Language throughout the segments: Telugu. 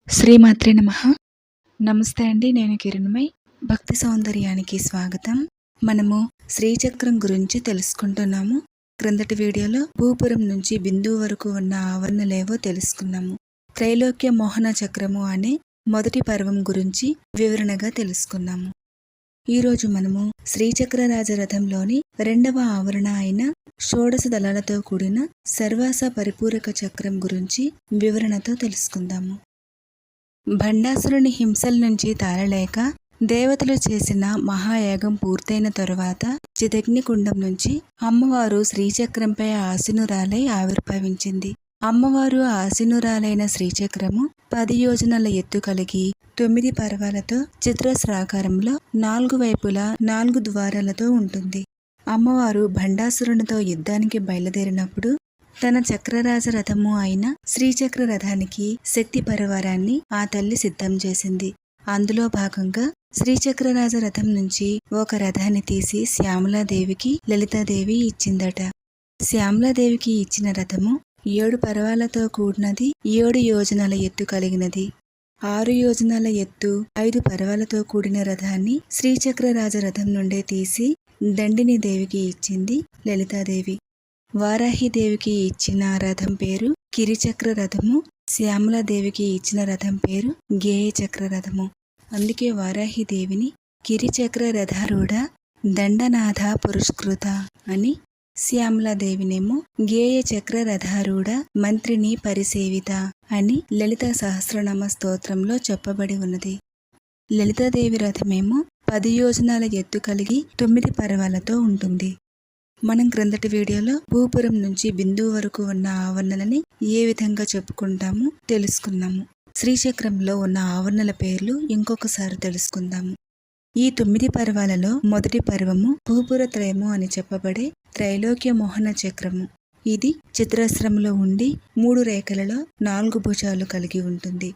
శ్రీమాత్రే నమః. నమస్తే అండి. నేను కిరణ్మయ్. భక్తి సౌందర్యానికి స్వాగతం. మనము శ్రీచక్రం గురించి తెలుసుకుంటున్నాము. క్రిందటి వీడియోలో భూపురం నుంచి బిందువు వరకు ఉన్న ఆవరణలేవో తెలుసుకున్నాము. త్రైలోక్య మోహన చక్రము అనే మొదటి పర్వం గురించి వివరణగా తెలుసుకున్నాము. ఈరోజు మనము శ్రీచక్రరాజ రథంలోని రెండవ ఆవరణ అయిన షోడశ దళాలతో కూడిన సర్వాస పరిపూరక చక్రం గురించి వివరణతో తెలుసుకుందాము. భండాసురుని హింసల నుంచి తాళలేక దేవతలు చేసిన మహాయాగం పూర్తయిన తరువాత చిదగ్నికుండం నుంచి అమ్మవారు శ్రీచక్రంపై ఆసీనురాలై ఆవిర్భవించింది. అమ్మవారు ఆసీనురాలైన శ్రీచక్రము 10 యోజనాల ఎత్తు కలిగి 9 పర్వాలతో చిత్రస్రాకారంలో 4 వైపులా 4 ద్వారాలతో ఉంటుంది. అమ్మవారు భండాసురునితో యుద్ధానికి బయలుదేరినప్పుడు తన చక్రరాజ రథము అయిన శ్రీచక్ర రథానికి శక్తి పరివారాన్ని ఆ తల్లి సిద్ధం చేసింది. అందులో భాగంగా శ్రీచక్రరాజ రథం నుంచి ఒక రథాన్ని తీసి శ్యామలాదేవికి లలితాదేవి ఇచ్చిందట. శ్యామలాదేవికి ఇచ్చిన రథము 7 పర్వాలతో కూడినది, 7 యోజనాల ఎత్తు కలిగినది. 6 యోజనాల ఎత్తు 5 పర్వాలతో కూడిన రథాన్ని శ్రీచక్రరాజ రథం నుండే తీసి దండిని దేవికి ఇచ్చింది లలితాదేవి. వారాహిదేవికి ఇచ్చిన రథం పేరు కిరిచక్ర రథము, శ్యామలాదేవికి ఇచ్చిన రథం పేరు గేయచక్ర రథము. అందుకే వారాహిదేవిని కిరిచక్ర రథారూఢ దండనాథ పురస్కృత అని, శ్యామలాదేవినేమో గేయచక్ర రథారూఢ మంత్రిని పరిసేవిత అని లలితా సహస్రనామ స్తోత్రంలో చెప్పబడి ఉన్నది. లలితాదేవి రథమేమో 10 యోజనాల ఎత్తు కలిగి 9 పర్వాలతో ఉంటుంది. మనం క్రిందటి వీడియోలో భూపురం నుంచి బిందువు వరకు ఉన్న ఆవరణలని ఏ విధంగా చెప్పుకుంటామో తెలుసుకున్నాము. శ్రీచక్రంలో ఉన్న ఆవరణల పేర్లు ఇంకొకసారి తెలుసుకుందాము. ఈ 9 పర్వాలలో మొదటి పర్వము భూపుర త్రయము అని చెప్పబడే త్రైలోక్య మోహన చక్రము. ఇది చిత్రాశ్రంలో ఉండి 3 రేఖలలో 4 భుజాలు కలిగి ఉంటుంది.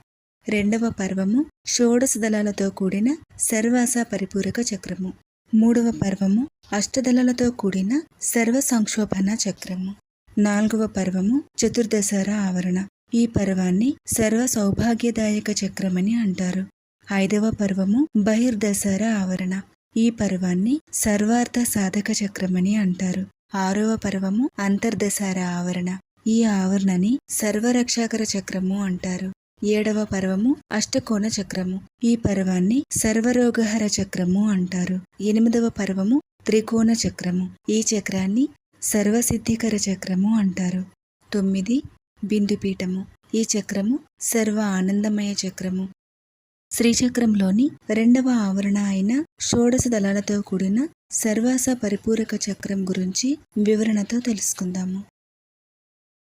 రెండవ పర్వము షోడశ దళాలతో కూడిన సర్వాస పరిపూరక చక్రము. మూడవ పర్వము అష్టదళాలతో కూడిన సర్వ సంక్షోభన చక్రము. 4వ పర్వము చతుర్దశర ఆవరణ. ఈ పర్వాన్ని సర్వ సౌభాగ్యదాయక చక్రమని అంటారు. 5వ పర్వము బహిర్దశర ఆవరణ. ఈ పర్వాన్ని సర్వార్థ సాధక చక్రమని అంటారు. 6వ పర్వము అంతర్దశర ఆవరణ. ఈ ఆవరణని సర్వరక్షాకర చక్రము అంటారు. 7వ పర్వము అష్టకోణ చక్రము. ఈ పర్వాన్ని సర్వరోగహర చక్రము అంటారు. 8వ పర్వము త్రికోణ చక్రము. ఈ చక్రాన్ని సర్వసిద్ధికర చక్రము అంటారు. 9 బిందుపీఠము. ఈ చక్రము సర్వ ఆనందమయ చక్రము. శ్రీచక్రంలోని రెండవ ఆవరణ అయిన షోడశ దళాలతో కూడిన సర్వాస పరిపూరక చక్రం గురించి వివరణతో తెలుసుకుందాము.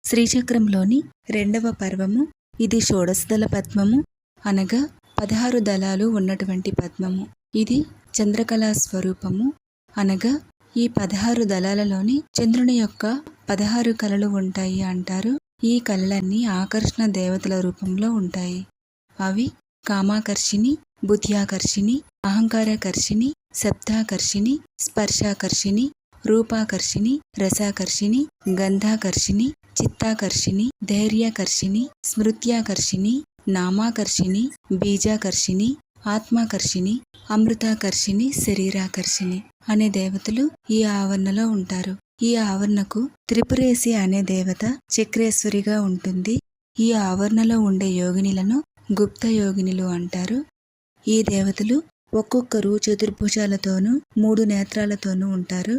శ్రీచక్రంలోని రెండవ పర్వము ఇది షోడశదళ పద్మము, అనగా 16 దళాలు ఉన్నటువంటి పద్మము. ఇది చంద్రకళా స్వరూపము, అనగా ఈ 16 దళాలలోని చంద్రుని యొక్క 16 కళలు ఉంటాయి అంటారు. ఈ కళలన్నీ ఆకర్షణ దేవతల రూపంలో ఉంటాయి. అవి కామాకర్షిణి, బుద్ధ్యాకర్షిణి, అహంకారకర్షిణి, శబ్దాకర్షిణి, స్పర్శాకర్షిణి, రూపాకర్షిణి, రసాకర్షిణి, గంధాకర్షిణి, చిత్తాకర్షిణి, ధైర్యాకర్షిణి, స్మృత్యాకర్షిణి, నామాకర్షిణి, బీజాకర్షిణి, ఆత్మాకర్షిణి, అమృతాకర్షిణి, శరీరాకర్షిణి అనే దేవతలు ఈ ఆవరణలో ఉంటారు. ఈ ఆవరణకు త్రిపురేసి అనే దేవత చక్రేశ్వరిగా ఉంటుంది. ఈ ఆవరణలో ఉండే యోగినిలను గుప్త యోగినులు అంటారు. ఈ దేవతలు ఒక్కొక్కరు చతుర్భుజాలతోనూ 3 నేత్రాలతోనూ ఉంటారు.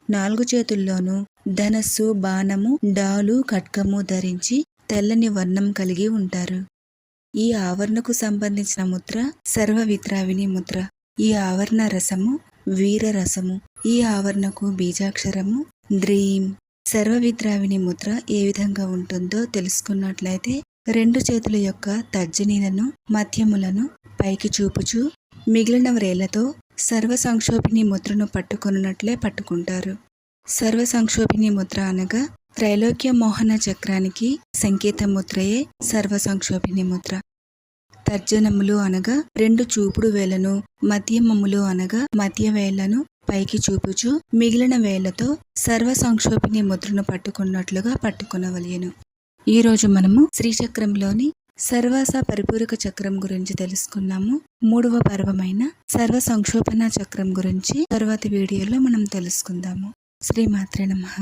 4 చేతుల్లోనూ ధనస్సు, బాణము, డాలు, ఖడ్గము ధరించి తెల్లని వర్ణం కలిగి ఉంటారు. ఈ ఆవరణకు సంబంధించిన ముద్ర సర్వవిత్రావిని ముద్ర. ఈ ఆవరణ రసము వీర రసము. ఈ ఆవరణకు బీజాక్షరము ద్రీం. సర్వవిత్రావిని ముద్ర ఏ విధంగా ఉంటుందో తెలుసుకున్నట్లయితే 2 చేతుల యొక్క తర్జనీలను మధ్యములను పైకి చూపుచూ మిగిలిన వ్రేళ్లతో సర్వ సంక్షోభిని ముద్రను పట్టుకున్నట్లే పట్టుకుంటారు. సర్వ సంక్షోభిని ముద్ర అనగా త్రైలోక్య మోహన చక్రానికి సంకేత ముద్రయే సర్వ సంక్షోభిని ముద్ర. తర్జనములు అనగా 2 చూపుడు వేళ్లను, మధ్యమములు అనగా మధ్య వేళ్లను పైకి చూపుచూ మిగిలిన వేళ్లతో సర్వ సంక్షోభిని ముద్రను పట్టుకున్నట్లుగా పట్టుకునవలెను. ఈరోజు మనము శ్రీచక్రంలోని సర్వాస పరిపూరక చక్రం గురించి తెలుసుకున్నాము. 3వ పర్వమైన సర్వ సంక్షోభన చక్రం గురించి తర్వాతి వీడియోలో మనం తెలుసుకుందాము. శ్రీమాత్రే నమః.